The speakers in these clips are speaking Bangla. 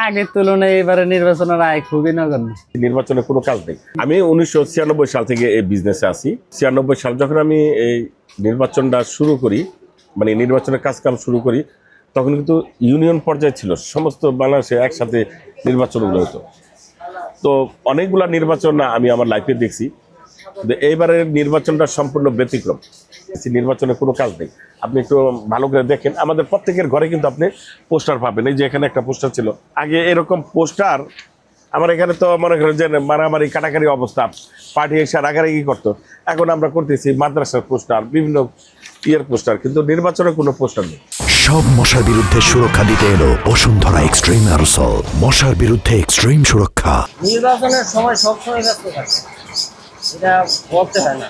আগের তুলনায় এবারে নির্বাচনের আয় খুবই নগণ্য। নির্বাচনে কোনো কাজ নেই। আমি 1996 সাল থেকে এই বিজনেসে আছি। 96 সাল যখন আমি এই নির্বাচনটা শুরু করি, মানে নির্বাচনের কাজকাম শুরু করি, তখন কিন্তু ইউনিয়ন পর্যায়ে ছিল, সমস্ত বাংলাদেশে একসাথে নির্বাচনগুলো হতো। তো অনেকগুলা নির্বাচন আমি আমার লাইফে দেখছি, কিন্তু এইবারের নির্বাচনটা সম্পূর্ণ ব্যতিক্রম। নির্বাচনে কোনো কাজ নেই। আপনি একটু ভালো করে দেখেন, আমাদের প্রত্যেকের ঘরে কিন্তু আপনি পোস্টার পাবেন। এই যে এখানে একটা পোস্টার ছিল, আগে এরকম পোস্টার আমার এখানে তো মনে করেন যে মারামারি কাটাকারি অবস্থা, পার্টি এসে রাগারাগি করতো। এখন আমরা করতেছি মাদ্রাসার পোস্টার, বিভিন্ন ইয়ের পোস্টার, কিন্তু নির্বাচনে কোনো পোস্টার নেই। সব মশার বিরুদ্ধে সুরক্ষা দিতে এলো বসুন্ধরা এক্সট্রিম অ্যারোসল। মশার বিরুদ্ধে এক্সট্রিম সুরক্ষা। নির্বাচনের সময় সবসময় ব্যস্ত থাকে, এটা বলতে হয় না।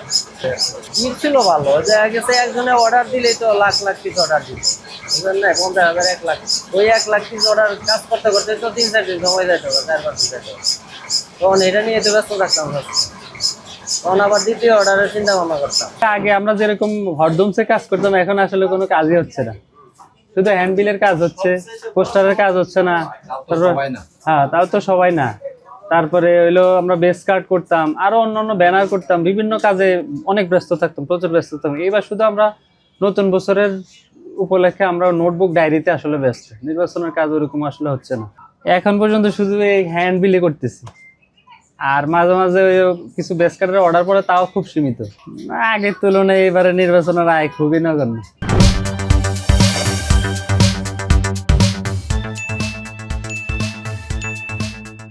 ঈদ ছিল ভালো, দেখা গেছে একজনে অর্ডার দিলেই তো লাখ লাখ পিস অর্ডার দিত, বুঝলেন না? 50,000 1 লাখ, ওই 1 লাখ পিস অর্ডার কাজ করতে করতে তো 3-4 দিন সময় যেতে হবে, 4-5 দিন যেতে হবে। তখন এটা নিয়ে তো ব্যস্ত থাকতাম, তখন আবার দ্বিতীয় অর্ডারের চিন্তা ভাবনা করতাম। আগে আমরা যেরকম হরদমসে কাজ করতাম, এখন আসলে কোনো কাজই হচ্ছে না। শুধু হ্যান্ডবিলের কাজ হচ্ছে, পোস্টারের কাজ হচ্ছে না। হ্যাঁ, তাও তো সবাই না। তারপরে হইলো আমরা বেস কার্ড করতাম, আরো অন্যান্য ব্যানার করতাম, বিভিন্ন কাজে অনেক ব্যস্ত থাকতাম, প্রচুর ব্যস্ত থাকতাম। এইবার শুধু আমরা নতুন বছরের উপলক্ষে আমরা নোটবুক ডায়েরিতে আসলে ব্যস্ত, নির্বাচনের কাজ ওরকম আসলে হচ্ছে না। এখন পর্যন্ত শুধু এই হ্যান্ডবিলে করতেছি, আর মাঝে মাঝে কিছু বেস কার্ডের অর্ডার পড়ে, তাও খুব সীমিত। আগের তুলনায় এবারে নির্বাচনের আয় খুবই নগণ্য।